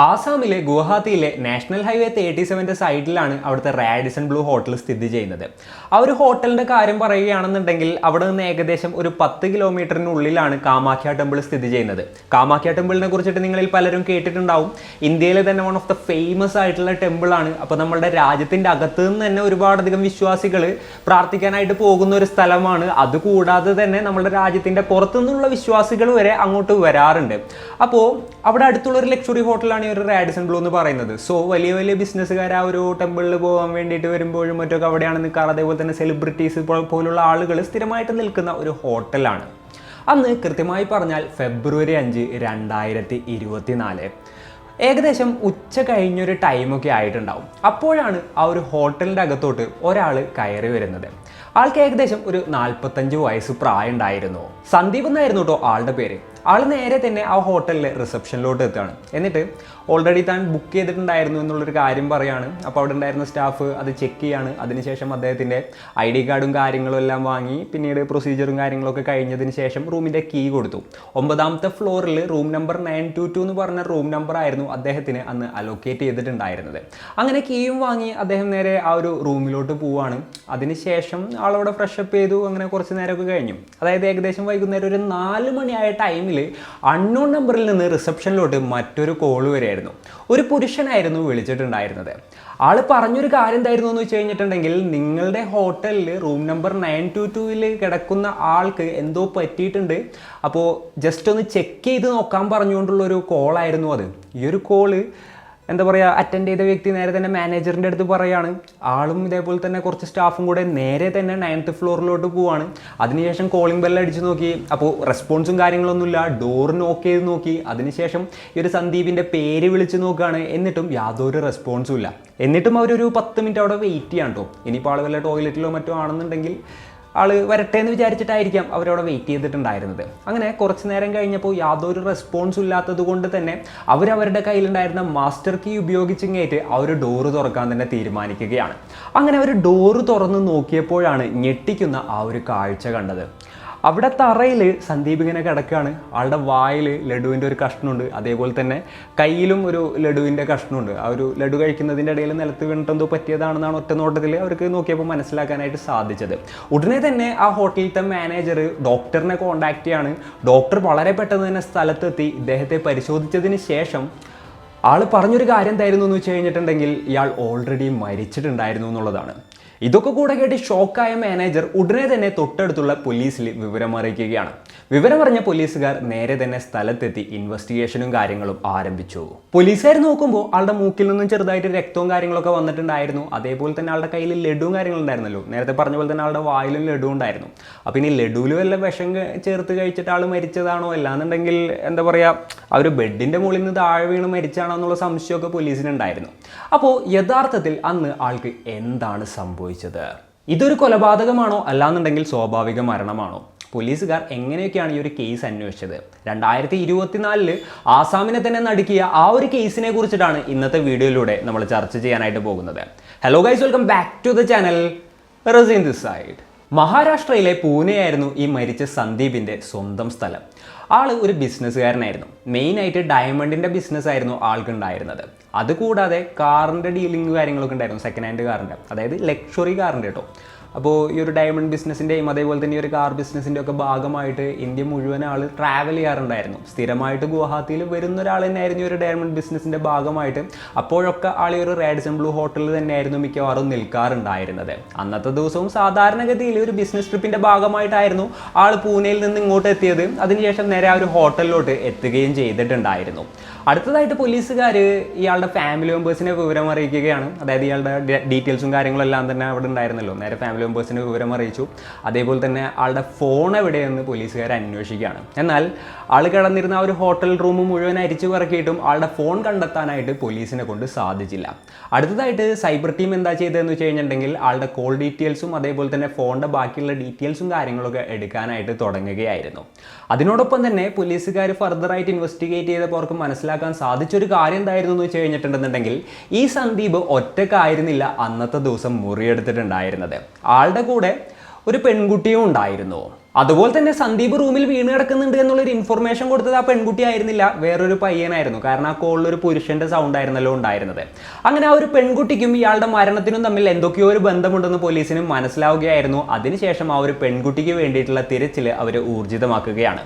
ആസാമിലെ ഗുവാഹത്തിയിലെ national highway 37 സൈഡിലാണ് അവിടുത്തെ റാഡിസൺ ബ്ലൂ ഹോട്ടൽ സ്ഥിതി ചെയ്യുന്നത്. ആ ഒരു ഹോട്ടലിൻ്റെ കാര്യം പറയുകയാണെന്നുണ്ടെങ്കിൽ അവിടെ നിന്ന് ഏകദേശം ഒരു 10 കിലോമീറ്ററിനുള്ളിലാണ് കാമാഖ്യ ടെമ്പിൾ സ്ഥിതി ചെയ്യുന്നത്. കാമാഖ്യ ടെമ്പിളിനെ കുറിച്ചിട്ട് നിങ്ങളിൽ പലരും കേട്ടിട്ടുണ്ടാവും. ഇന്ത്യയിലെ തന്നെ വൺ ഓഫ് ദ ഫേമസ് ആയിട്ടുള്ള ടെമ്പിളാണ്. അപ്പോൾ നമ്മുടെ രാജ്യത്തിൻ്റെ അകത്ത് നിന്ന് തന്നെ ഒരുപാടധികം വിശ്വാസികൾ പ്രാർത്ഥിക്കാനായിട്ട് പോകുന്ന ഒരു സ്ഥലമാണ്. അതുകൂടാതെ തന്നെ നമ്മുടെ രാജ്യത്തിൻ്റെ പുറത്തുനിന്നുള്ള വിശ്വാസികൾ വരെ അങ്ങോട്ട് വരാറുണ്ട്. അപ്പോൾ അവിടെ അടുത്തുള്ളൊരു ലക്ഷറി ഹോട്ടലാണ് ഈ ഒരു റാഡിസൺ ബ്ലൂ എന്ന് പറയുന്നത്. സോ വലിയ വലിയ ബിസിനസ്സുകാർ ആ ഒരു ടെമ്പിളിൽ പോകാൻ വേണ്ടിയിട്ട് വരുമ്പോഴും മറ്റൊക്കെ അവിടെയാണ് നിൽക്കാറ്. അതേപോലെ തന്നെ സെലിബ്രിറ്റീസ് പോലുള്ള ആളുകൾ സ്ഥിരമായിട്ട് നിൽക്കുന്ന ഒരു ഹോട്ടലാണ്. അന്ന് കൃത്യമായി പറഞ്ഞാൽ ഫെബ്രുവരി 5, 2024 ഏകദേശം ഉച്ച കഴിഞ്ഞൊരു ടൈമൊക്കെ ആയിട്ടുണ്ടാവും. അപ്പോഴാണ് ആ ഒരു ഹോട്ടലിൻ്റെ അകത്തോട്ട് ഒരാൾ കയറി വരുന്നത്. ആൾക്ക് ഏകദേശം ഒരു 45 വയസ്സ് പ്രായം ഉണ്ടായിരുന്നു. സന്ദീപ് എന്നായിരുന്നു കേട്ടോ ആളുടെ പേര്. ആൾ നേരെ തന്നെ ആ ഹോട്ടലിലെ റിസപ്ഷനിലോട്ട് എത്തുകയാണ്. എന്നിട്ട് ഓൾറെഡി താൻ ബുക്ക് ചെയ്തിട്ടുണ്ടായിരുന്നു എന്നുള്ളൊരു കാര്യം പറയുകയാണ്. അപ്പോൾ അവിടെ ഉണ്ടായിരുന്ന സ്റ്റാഫ് അത് ചെക്ക് ചെയ്യാണ്. അതിനുശേഷം അദ്ദേഹത്തിൻ്റെ ID കാർഡും കാര്യങ്ങളും എല്ലാം വാങ്ങി പിന്നീട് പ്രൊസീജിയറും കാര്യങ്ങളൊക്കെ കഴിഞ്ഞതിന് ശേഷം റൂമിൻ്റെ കീ കൊടുത്തു. 9ാമത്തെ ഫ്ലോറിൽ റൂം നമ്പർ 922 എന്ന് പറഞ്ഞ റൂം നമ്പർ ആയിരുന്നു അദ്ദേഹത്തിന് അന്ന് അലോക്കേറ്റ് ചെയ്തിട്ടുണ്ടായിരുന്നത്. അങ്ങനെ കീയും വാങ്ങി അദ്ദേഹം നേരെ ആ ഒരു റൂമിലോട്ട് പോവുകയാണ്. അതിനുശേഷം ആളവിടെ ഫ്രഷപ്പ് ചെയ്തു. അങ്ങനെ കുറച്ച് നേരമൊക്കെ കഴിഞ്ഞു. അതായത് ഏകദേശം വൈകുന്നേരം ഒരു 4 മണിയായ ടൈമിൽ അൺനോൺ നമ്പറിൽ നിന്ന് റിസപ്ഷനിലോട്ട് മറ്റൊരു കോൾ വരെയായിരുന്നു. ഒരു പുരുഷനായിരുന്നു വിളിച്ചിട്ടുണ്ടായിരുന്നത്. ആൾ പറഞ്ഞൊരു കാര്യം എന്തായിരുന്നു എന്ന് വെച്ച് കഴിഞ്ഞിട്ടുണ്ടെങ്കിൽ, നിങ്ങളുടെ ഹോട്ടലിൽ റൂം നമ്പർ 922 കിടക്കുന്ന ആൾക്ക് എന്തോ പറ്റിയിട്ടുണ്ട്, അപ്പോൾ ജസ്റ്റ് ഒന്ന് ചെക്ക് ചെയ്ത് നോക്കാൻ പറഞ്ഞുകൊണ്ടുള്ളൊരു കോളായിരുന്നു അത്. ഈ ഒരു കോള് എന്താ പറയുക, അറ്റൻഡ് ചെയ്ത വ്യക്തി നേരെ തന്നെ മാനേജറിൻ്റെ അടുത്ത് പറയുകയാണ്. ആളും ഇതേപോലെ തന്നെ കുറച്ച് സ്റ്റാഫും കൂടെ നേരെ തന്നെ 9th ഫ്ലോറിലോട്ട് പോവാണ്. അതിനുശേഷം കോളിംഗ് ബെല്ല് അടിച്ച് നോക്കി. അപ്പോൾ റെസ്പോൺസും കാര്യങ്ങളൊന്നുമില്ല. ഡോർ നോക്ക് ചെയ്ത് നോക്കി. അതിനുശേഷം ഈ ഒരു സന്ദീപിൻ്റെ പേര് വിളിച്ച് നോക്കുകയാണ്. എന്നിട്ടും യാതൊരു റെസ്പോൺസും ഇല്ല. എന്നിട്ടും അവരൊരു 10 മിനിറ്റ് അവിടെ വെയിറ്റ് ചെയ്യാൻ കേട്ടോ. ഇനിയിപ്പോൾ ആൾ വല്ല ടോയ്ലറ്റിലോ മറ്റോ ആണെന്നുണ്ടെങ്കിൽ ആൾ വരട്ടെ എന്ന് വിചാരിച്ചിട്ടായിരിക്കാം അവരവിടെ വെയിറ്റ് ചെയ്തിട്ടുണ്ടായിരുന്നത്. അങ്ങനെ കുറച്ച് നേരം കഴിഞ്ഞപ്പോൾ യാതൊരു റെസ്പോൺസും ഇല്ലാത്തത് കൊണ്ട് തന്നെ അവരവരുടെ കയ്യിലുണ്ടായിരുന്ന മാസ്റ്റർ കീ ഉപയോഗിച്ചിങ്ങേറ്റ് ആ ഒരു ഡോറ് തുറക്കാൻ തന്നെ തീരുമാനിക്കുകയാണ്. അങ്ങനെ അവർ ഡോറ് തുറന്ന് നോക്കിയപ്പോഴാണ് ഞെട്ടിക്കുന്ന ആ ഒരു കാഴ്ച കണ്ടത്. അവിടെ തറയിൽ സന്ദീപ് ഇങ്ങനെ കിടക്കുകയാണ്. ആളുടെ വായിൽ ലഡുവിൻ്റെ ഒരു കഷ്ണമുണ്ട്. അതേപോലെ തന്നെ കയ്യിലും ഒരു ലഡുവിൻ്റെ കഷ്ണമുണ്ട്. ആ ഒരു ലഡു കഴിക്കുന്നതിൻ്റെ ഇടയിൽ നിലത്ത് വീണിട്ടെന്തോ പറ്റിയതാണെന്നാണ് ഒറ്റ നോട്ടത്തിൽ അവർക്ക് നോക്കിയപ്പോൾ മനസ്സിലാക്കാനായിട്ട് സാധിച്ചത്. ഉടനെ തന്നെ ആ ഹോട്ടലിലത്തെ മാനേജർ ഡോക്ടറിനെ കോൺടാക്റ്റ് ചെയ്യാണ്. ഡോക്ടർ വളരെ പെട്ടെന്ന് തന്നെ സ്ഥലത്തെത്തി ഇദ്ദേഹത്തെ പരിശോധിച്ചതിന് ശേഷം ആൾ പറഞ്ഞൊരു കാര്യം എന്തായിരുന്നു എന്ന് വെച്ച് കഴിഞ്ഞിട്ടുണ്ടെങ്കിൽ, ഇയാൾ ഓൾറെഡി മരിച്ചിട്ടുണ്ടായിരുന്നു എന്നുള്ളതാണ്. ഇതൊക്കെ കൂടെ കേട്ട് ഷോക്കായ മാനേജർ ഉടനെ തന്നെ തൊട്ടടുത്തുള്ള പോലീസിൽ വിവരമറിയിക്കുകയാണ്. വിവരമറിഞ്ഞ പോലീസുകാർ നേരെ തന്നെ സ്ഥലത്തെത്തി ഇൻവെസ്റ്റിഗേഷനും കാര്യങ്ങളും ആരംഭിച്ചു. പോലീസുകാർ നോക്കുമ്പോൾ ആളുടെ മൂക്കിൽ നിന്നും ചെറുതായിട്ട് രക്തവും കാര്യങ്ങളൊക്കെ വന്നിട്ടുണ്ടായിരുന്നു. അതേപോലെ തന്നെ ആളുടെ കയ്യിൽ ലഡുവും കാര്യങ്ങളുണ്ടായിരുന്നല്ലോ. നേരത്തെ പറഞ്ഞ പോലെ തന്നെ ആളുടെ വായിലും ലഡു ഉണ്ടായിരുന്നു. അപ്പോൾ ഇനി ലഡുവിൽ വല്ല വിഷം ചേർത്ത് കഴിച്ചിട്ട് ആൾ മരിച്ചതാണോ, അല്ലാന്നുണ്ടെങ്കിൽ എന്താ പറയുക, ആ ഒരു ബെഡിൻ്റെ മുകളിൽ നിന്ന് താഴെ വീണ് മരിച്ചാണോ എന്നുള്ള സംശയമൊക്കെ പോലീസിനുണ്ടായിരുന്നു. അപ്പോൾ യഥാർത്ഥത്തിൽ അന്ന് ആൾക്ക് എന്താണ് സംഭവിച്ചത്? ഇതൊരു കൊലപാതകമാണോ, അല്ലാന്നുണ്ടെങ്കിൽ സ്വാഭാവിക മരണമാണോ? പോലീസുകാർ എങ്ങനെയൊക്കെയാണ് ഈ ഒരു കേസ് അന്വേഷിച്ചത്? 2024 ആസാമിനെ തന്നെ നടുക്കിയ ആ ഒരു കേസിനെ കുറിച്ചിട്ടാണ് ഇന്നത്തെ വീഡിയോയിലൂടെ നമ്മൾ ചർച്ച ചെയ്യാനായിട്ട് പോകുന്നത്. Hello guys, welcome back to the channel. Razeen this side. മഹാരാഷ്ട്രയിലെ പൂനെയായിരുന്നു ഈ മരിച്ച സന്ദീപിൻ്റെ സ്വന്തം സ്ഥലം. ആൾ ഒരു ബിസിനസ്സുകാരനായിരുന്നു. മെയിനായിട്ട് ഡയമണ്ടിൻ്റെ ബിസിനസ്സായിരുന്നു ആൾക്കുണ്ടായിരുന്നത്. അതുകൂടാതെ കാറിൻ്റെ ഡീലിംഗ് കാര്യങ്ങളൊക്കെ ഉണ്ടായിരുന്നു. സെക്കൻഡ് ഹാൻഡ് കാറിൻ്റെ, അതായത് ലക്ഷറി കാറിൻ്റെ കേട്ടോ. അപ്പോൾ ഈ ഒരു ഡയമണ്ട് ബിസിനസ്സിൻ്റെയും അതേപോലെ തന്നെ ഈ ഒരു കാർ ബിസിനസ്സിൻ്റെ ഒക്കെ ഭാഗമായിട്ട് ഇന്ത്യ മുഴുവൻ ആൾ ട്രാവൽ ചെയ്യാറുണ്ടായിരുന്നു. സ്ഥിരമായിട്ട് ഗുവാഹത്തിയിൽ വരുന്ന ഒരാൾ തന്നെയായിരുന്നു ഈ ഒരു ഡയമണ്ട് ബിസിനസ്സിൻ്റെ ഭാഗമായിട്ട്. അപ്പോഴൊക്കെ ആൾ ഈ ഒരു റാഡിസൺ ബ്ലൂ ഹോട്ടലിൽ തന്നെയായിരുന്നു മിക്കവാറും നിൽക്കാറുണ്ടായിരുന്നത്. അന്നത്തെ ദിവസവും സാധാരണഗതിയിൽ ഒരു ബിസിനസ് ട്രിപ്പിൻ്റെ ഭാഗമായിട്ടായിരുന്നു ആൾ പൂനെയിൽ നിന്ന് ഇങ്ങോട്ട് എത്തിയത്. അതിനുശേഷം നേരെ ആ ഒരു ഹോട്ടലിലോട്ട് എത്തുകയും ചെയ്തിട്ടുണ്ടായിരുന്നു. അടുത്തതായിട്ട് പോലീസുകാർ ഇയാളുടെ ഫാമിലി മെമ്പേഴ്സിനെ വിവരം അറിയിക്കുകയാണ്. അതായത് ഇയാളുടെ ഡീറ്റെയിൽസും കാര്യങ്ങളെല്ലാം തന്നെ അവിടെ ഉണ്ടായിരുന്നല്ലോ. നേരെ ഫാമിലി മെമ്പേഴ്സിനെ വിവരം അറിയിച്ചു. അതേപോലെ തന്നെ ആളുടെ ഫോൺ എവിടെയെന്ന് പോലീസുകാർ അന്വേഷിക്കുകയാണ്. എന്നാൽ ആൾ കിടന്നിരുന്ന ആ ഒരു ഹോട്ടൽ റൂം മുഴുവൻ അരിച്ചു പറക്കിയിട്ടും ആളുടെ ഫോൺ കണ്ടെത്താനായിട്ട് പോലീസിനെ കൊണ്ട് സാധിച്ചില്ല. അടുത്തതായിട്ട് സൈബർ ടീം എന്താ ചെയ്തതെന്ന് വെച്ച് കഴിഞ്ഞിട്ടുണ്ടെങ്കിൽ ആളുടെ കോൾ ഡീറ്റെയിൽസും അതേപോലെ തന്നെ ഫോണിൻ്റെ ബാക്കിയുള്ള ഡീറ്റെയിൽസും കാര്യങ്ങളൊക്കെ എടുക്കാനായിട്ട് തുടങ്ങുകയായിരുന്നു. അതിനോടൊപ്പം തന്നെ പോലീസുകാർ ഫർദറായിട്ട് ഇൻവെസ്റ്റിഗേറ്റ് ചെയ്തപ്പോൾ അവർക്ക് മനസ്സിലാക്കാൻ സാധിച്ചൊരു കാര്യം എന്തായിരുന്നു എന്ന് വെച്ച് കഴിഞ്ഞിട്ടുണ്ടെന്നുണ്ടെങ്കിൽ, ഈ സന്ദീപ് ഒറ്റക്കായിരുന്നില്ല അന്നത്തെ ദിവസം മുറിയെടുത്തിട്ടുണ്ടായിരുന്നത്. ആളുടെ കൂടെ ഒരു പെൺകുട്ടിയും ഉണ്ടായിരുന്നു. അതുപോലെ തന്നെ സന്ദീപ് റൂമിൽ വീണ് കിടക്കുന്നുണ്ട് എന്നുള്ളൊരു ഇൻഫർമേഷൻ കൊടുത്തത് ആ പെൺകുട്ടി ആയിരുന്നില്ല, വേറൊരു പയ്യനായിരുന്നു. കാരണം ആ കോളിൽ ഒരു പുരുഷന്റെ സൗണ്ട് ആയിരുന്നല്ലോ ഉണ്ടായിരുന്നത്. അങ്ങനെ ആ ഒരു പെൺകുട്ടിക്കും ഇയാളുടെ മരണത്തിനും തമ്മിൽ എന്തൊക്കെയോ ഒരു ബന്ധമുണ്ടെന്ന് പോലീസിന് മനസ്സിലാവുകയായിരുന്നു. അതിനുശേഷം ആ ഒരു പെൺകുട്ടിക്ക് വേണ്ടിയിട്ടുള്ള തിരച്ചിൽ അവർ ഊർജിതമാക്കുകയാണ്.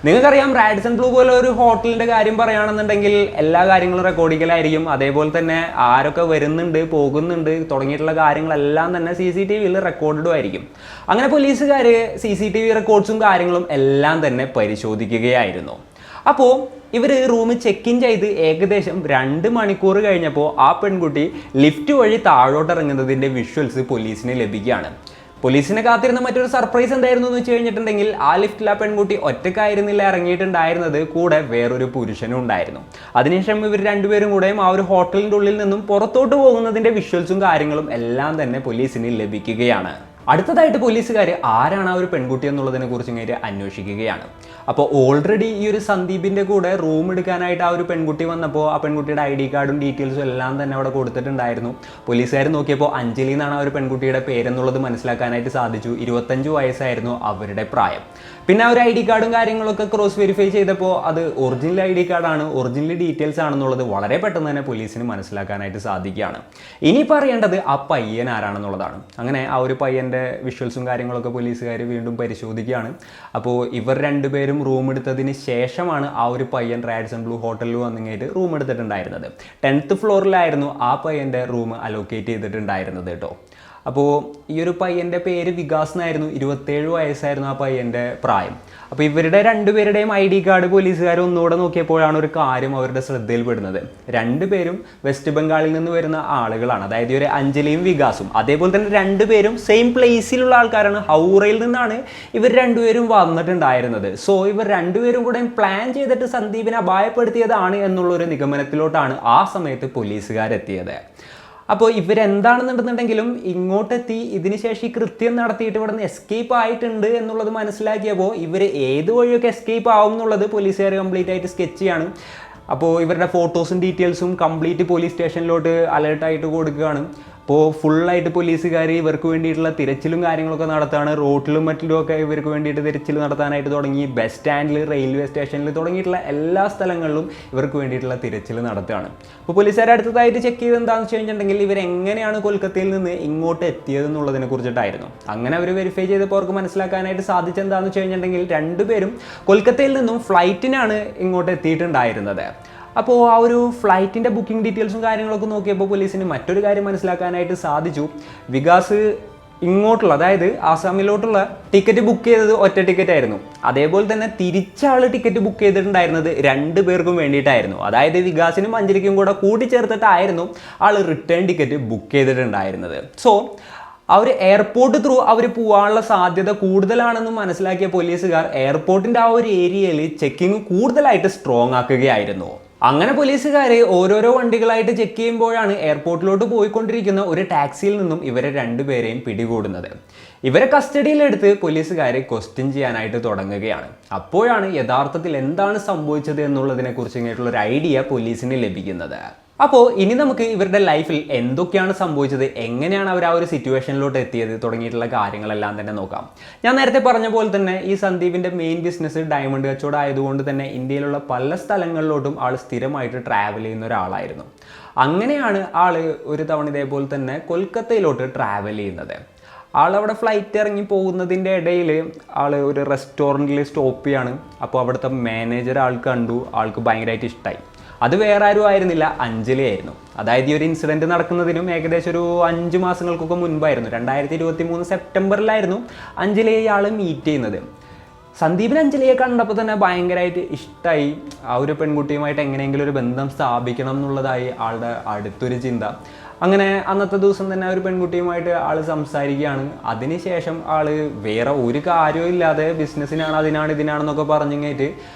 നിങ്ങൾക്കറിയാം, റാഡിസൺ ബ്ലൂ പോലെ ഒരു ഹോട്ടലിന്റെ കാര്യം പറയുകയാണെന്നുണ്ടെങ്കിൽ എല്ലാ കാര്യങ്ങളും റെക്കോർഡിക്കലായിരിക്കും. അതേപോലെ തന്നെ ആരൊക്കെ വരുന്നുണ്ട് പോകുന്നുണ്ട് തുടങ്ങിയിട്ടുള്ള കാര്യങ്ങളെല്ലാം തന്നെ CCTVയിൽ റെക്കോർഡും ആയിരിക്കും. അങ്ങനെ പോലീസുകാർ CCTV റെക്കോർഡ്സും കാര്യങ്ങളും എല്ലാം തന്നെ പരിശോധിക്കുകയായിരുന്നു. അപ്പോൾ ഇവർ റൂം ചെക്ക് ഇൻ ചെയ്ത് ഏകദേശം 2 മണിക്കൂർ കഴിഞ്ഞപ്പോൾ ആ പെൺകുട്ടി ലിഫ്റ്റ് വഴി താഴോട്ട് ഇറങ്ങുന്നതിൻ്റെ വിഷ്വൽസ് പോലീസിന് ലഭിക്കുകയാണ്. പോലീസിനെ കാത്തിരുന്ന മറ്റൊരു സർപ്രൈസ് എന്തായിരുന്നു എന്ന് വെച്ച് കഴിഞ്ഞിട്ടുണ്ടെങ്കിൽ, ആ ലിഫ്റ്റിൽ ആ പെൺകുട്ടി ഒറ്റക്കായിരുന്നില്ല ഇറങ്ങിയിട്ടുണ്ടായിരുന്നത്, കൂടെ വേറൊരു പുരുഷനും ഉണ്ടായിരുന്നു. അതിനുശേഷം ഇവർ രണ്ടുപേരും കൂടെയും ആ ഒരു ഹോട്ടലിൻ്റെ ഉള്ളിൽ നിന്നും പുറത്തോട്ട് പോകുന്നതിൻ്റെ വിഷ്വൽസും കാര്യങ്ങളും എല്ലാം തന്നെ പോലീസിന് ലഭിക്കുകയാണ്. അടുത്തതായിട്ട് പോലീസുകാർ ആരാണ് ആ ഒരു പെൺകുട്ടി എന്നുള്ളതിനെ കുറിച്ച് ഇങ്ങനെ അന്വേഷിക്കുകയാണ്. അപ്പോൾ ഓൾറെഡി ഈ ഒരു സന്ദീപിൻ്റെ കൂടെ റൂം എടുക്കാനായിട്ട് ആ ഒരു പെൺകുട്ടി വന്നപ്പോൾ ആ പെൺകുട്ടിയുടെ ID കാർഡും ഡീറ്റെയിൽസും എല്ലാം തന്നെ അവിടെ കൊടുത്തിട്ടുണ്ടായിരുന്നു. പോലീസുകാർ നോക്കിയപ്പോൾ അഞ്ജലി എന്നാണ് ആ ഒരു പെൺകുട്ടിയുടെ പേരെന്നുള്ളത് മനസ്സിലാക്കാനായിട്ട് സാധിച്ചു. 25 വയസ്സായിരുന്നു അവരുടെ പ്രായം. പിന്നെ ആ ഒരു ID കാർഡും കാര്യങ്ങളൊക്കെ ക്രോസ് വെരിഫൈ ചെയ്തപ്പോൾ അത് ഒറിജിനൽ ID കാർഡാണ്, ഒറിജിനൽ ഡീറ്റെയിൽസ് ആണെന്നുള്ളത് വളരെ പെട്ടെന്ന് തന്നെ പോലീസിന് മനസ്സിലാക്കാനായിട്ട് സാധിക്കുകയാണ്. ഇനി പറയേണ്ടത് ആ പയ്യൻ ആരാണെന്നുള്ളതാണ്. അങ്ങനെ ആ ഒരു പയ്യൻ്റെ വിഷ്വൽസും കാര്യങ്ങളൊക്കെ പോലീസുകാർ വീണ്ടും പരിശോധിക്കുകയാണ്. അപ്പോൾ ഇവർ രണ്ടുപേരും റൂം എടുത്തതിന് ശേഷമാണ് ആ ഒരു പയ്യൻ റാഡിസൺ ബ്ലൂ ഹോട്ടലിൽ വന്നിങ്ങായിട്ട് റൂം എടുത്തിട്ടുണ്ടായിരുന്നത്. 10th ഫ്ലോറിലായിരുന്നു ആ പയ്യൻ്റെ റൂം അലോക്കേറ്റ് ചെയ്തിട്ടുണ്ടായിരുന്നത് കേട്ടോ. അപ്പോൾ ഈ ഒരു പയ്യൻ്റെ പേര് വികാസ് എന്നായിരുന്നു. 27 വയസ്സായിരുന്നു ആ പയ്യൻ്റെ പ്രായം. അപ്പോൾ ഇവരുടെ രണ്ടുപേരുടെയും ID കാർഡ് പോലീസുകാർ ഒന്നുകൂടെ നോക്കിയപ്പോഴാണ് ഒരു കാര്യം അവരുടെ ശ്രദ്ധയിൽപ്പെടുന്നത്. രണ്ടുപേരും വെസ്റ്റ് ബംഗാളിൽ നിന്ന് വരുന്ന ആളുകളാണ്. അതായത് ഒരു അഞ്ജലിയും വികാസും. അതേപോലെ തന്നെ രണ്ടുപേരും സെയിം പ്ലേസിലുള്ള ആൾക്കാരാണ്. ഹൗറയിൽ നിന്നാണ് ഇവർ രണ്ടുപേരും വന്നിട്ടുണ്ടായിരുന്നത്. സോ ഇവർ രണ്ടുപേരും കൂടെ പ്ലാൻ ചെയ്തിട്ട് സന്ദീപിനെ അപായപ്പെടുത്തിയതാണ് എന്നുള്ളൊരു നിഗമനത്തിലോട്ടാണ് ആ സമയത്ത് പോലീസുകാരെത്തിയത്. അപ്പോൾ ഇവരെന്താണെന്നുണ്ടെന്നുണ്ടെങ്കിലും ഇങ്ങോട്ടെത്തി ഇതിനുശേഷം ഈ കൃത്യം നടത്തിയിട്ട് ഇവിടെ നിന്ന് എസ്കേപ്പ് ആയിട്ടുണ്ട് എന്നുള്ളത് മനസ്സിലാക്കിയപ്പോൾ ഇവർ ഏത് വഴിയൊക്കെ എസ്കേപ്പ് ആവും എന്നുള്ളത് പോലീസുകാർ കംപ്ലീറ്റ് ആയിട്ട് സ്കെച്ച് ചെയ്യാണ്. അപ്പോൾ ഇവരുടെ ഫോട്ടോസും ഡീറ്റെയിൽസും കംപ്ലീറ്റ് പോലീസ് സ്റ്റേഷനിലോട്ട് അലേർട്ടായിട്ട് കൊടുക്കുകയാണ്. അപ്പോൾ ഫുള്ളായിട്ട് പോലീസുകാർ ഇവർക്ക് വേണ്ടിയിട്ടുള്ള തിരച്ചിലും കാര്യങ്ങളൊക്കെ നടത്തുകയാണ്. റോഡിലും മറ്റിലുമൊക്കെ ഇവർക്ക് വേണ്ടിയിട്ട് തിരച്ചിൽ നടത്താനായിട്ട് തുടങ്ങി. ബസ് സ്റ്റാൻഡിൽ, റെയിൽവേ സ്റ്റേഷനിൽ തുടങ്ങിയിട്ടുള്ള എല്ലാ സ്ഥലങ്ങളിലും ഇവർക്ക് വേണ്ടിയിട്ടുള്ള തിരച്ചിൽ നടത്തുകയാണ്. അപ്പോൾ പോലീസുകാർ അടുത്തതായിട്ട് ചെക്ക് ചെയ്ത് എന്താണെന്ന് വെച്ച് കഴിഞ്ഞിട്ടുണ്ടെങ്കിൽ ഇവരെങ്ങനെയാണ് കൊൽക്കത്തയിൽ നിന്ന് ഇങ്ങോട്ട് എത്തിയതെന്നുള്ളതിനെ കുറിച്ചിട്ടായിരുന്നു. അങ്ങനെ അവർ വെരിഫൈ ചെയ്തപ്പോൾ അവർക്ക് മനസ്സിലാക്കാനായിട്ട് സാധിച്ചെന്താണെന്ന് വെച്ച് കഴിഞ്ഞിട്ടുണ്ടെങ്കിൽ രണ്ടുപേരും കൊൽക്കത്തയിൽ നിന്നും ഫ്ലൈറ്റിനാണ് ഇങ്ങോട്ട് എത്തിയിട്ടുണ്ടായിരുന്നത്. അപ്പോൾ ആ ഒരു ഫ്ലൈറ്റിൻ്റെ ബുക്കിംഗ് ഡീറ്റെയിൽസും കാര്യങ്ങളൊക്കെ നോക്കിയപ്പോൾ പോലീസിന് മറ്റൊരു കാര്യം മനസ്സിലാക്കാനായിട്ട് സാധിച്ചു. വികാസ് ഇങ്ങോട്ടുള്ള, അതായത് ആസാമിലോട്ടുള്ള ടിക്കറ്റ് ബുക്ക് ചെയ്തത് ഒറ്റ ടിക്കറ്റ് ആയിരുന്നു. അതേപോലെ തന്നെ തിരിച്ചാൾ ടിക്കറ്റ് ബുക്ക് ചെയ്തിട്ടുണ്ടായിരുന്നത് 2 പേർക്കും വേണ്ടിയിട്ടായിരുന്നു. അതായത് വികാസിനും അഞ്ജലിക്കും കൂടെ കൂട്ടിച്ചേർത്തിട്ടായിരുന്നു ആൾ റിട്ടേൺ ടിക്കറ്റ് ബുക്ക് ചെയ്തിട്ടുണ്ടായിരുന്നത്. സോ ആ ഒരു എയർപോർട്ട് ത്രൂ അവർ പോകാനുള്ള സാധ്യത കൂടുതലാണെന്ന് മനസ്സിലാക്കിയ പോലീസുകാർ എയർപോർട്ടിൻ്റെ ആ ഒരു ഏരിയയിൽ ചെക്കിങ് കൂടുതലായിട്ട് സ്ട്രോങ് ആക്കുകയായിരുന്നു. അങ്ങനെ പോലീസുകാർ ഓരോരോ വണ്ടികളായിട്ട് ചെക്ക് ചെയ്യുമ്പോഴാണ് എയർപോർട്ടിലോട്ട് പോയിക്കൊണ്ടിരിക്കുന്ന ഒരു ടാക്സിയിൽ നിന്നും ഇവരെ രണ്ടുപേരെയും പിടികൂടുന്നത്. ഇവരെ കസ്റ്റഡിയിലെടുത്ത് പോലീസുകാരെ ക്വസ്റ്റ്യൻ ചെയ്യാനായിട്ട് തുടങ്ങുകയാണ്. അപ്പോഴാണ് യഥാർത്ഥത്തിൽ എന്താണ് സംഭവിച്ചത് എന്നുള്ളതിനെക്കുറിച്ച് ഇങ്ങനെയുള്ളൊരു ഐഡിയ പോലീസിന് ലഭിക്കുന്നത്. അപ്പോൾ ഇനി നമുക്ക് ഇവരുടെ ലൈഫിൽ എന്തൊക്കെയാണ് സംഭവിച്ചത്, എങ്ങനെയാണ് അവർ ആ ഒരു സിറ്റുവേഷനിലോട്ട് എത്തിയത് തുടങ്ങിയിട്ടുള്ള കാര്യങ്ങളെല്ലാം തന്നെ നോക്കാം. ഞാൻ നേരത്തെ പറഞ്ഞ പോലെ തന്നെ ഈ സന്ദീപിൻ്റെ മെയിൻ ബിസിനസ് ഡയമണ്ട് കച്ചവടം ആയതുകൊണ്ട് തന്നെ ഇന്ത്യയിലുള്ള പല സ്ഥലങ്ങളിലോട്ടും ആൾ സ്ഥിരമായിട്ട് ട്രാവൽ ചെയ്യുന്ന ഒരാളായിരുന്നു. അങ്ങനെയാണ് ആൾ ഒരു തവണ ഇതേപോലെ തന്നെ കൊൽക്കത്തയിലോട്ട് ട്രാവൽ ചെയ്യുന്നത്. ആളവിടെ ഫ്ലൈറ്റ് ഇറങ്ങി പോകുന്നതിൻ്റെ ഇടയിൽ ആൾ ഒരു റെസ്റ്റോറൻറ്റിൽ സ്റ്റോപ്പ് ചെയ്യാണ്. അപ്പോൾ അവിടുത്തെ മാനേജർ ആൾ കണ്ടു, ആൾക്ക് ഭയങ്കരമായിട്ട് ഇഷ്ടമായി. അത് വേറെ ആരും ആയിരുന്നില്ല, അഞ്ജലി ആയിരുന്നു. അതായത് ഈ ഒരു ഇൻസിഡൻറ്റ് നടക്കുന്നതിനും ഏകദേശം ഒരു 5 മാസങ്ങൾക്കൊക്കെ മുൻപായിരുന്നു. 2023 സെപ്റ്റംബറിലായിരുന്നു അഞ്ജലിയെ ഇയാൾ മീറ്റ് ചെയ്യുന്നത്. സന്ദീപിന് അഞ്ജലിയെ കണ്ടപ്പോൾ തന്നെ ഭയങ്കരമായിട്ട് ഇഷ്ടമായി. ആ ഒരു പെൺകുട്ടിയുമായിട്ട് എങ്ങനെയെങ്കിലും ഒരു ബന്ധം സ്ഥാപിക്കണം എന്നുള്ളതായി ആളുടെ അടുത്തൊരു ചിന്ത. അങ്ങനെ അന്നത്തെ ദിവസം തന്നെ ഒരു പെൺകുട്ടിയുമായിട്ട് ആൾ സംസാരിക്കുകയാണ്. അതിനുശേഷം ആൾ വേറെ ഒരു കാര്യവും ഇല്ലാതെ ബിസിനസ്സിനാണ്, അതിനാണ്, ഇതിനാണെന്നൊക്കെ പറഞ്ഞിങ്ങായിട്ട്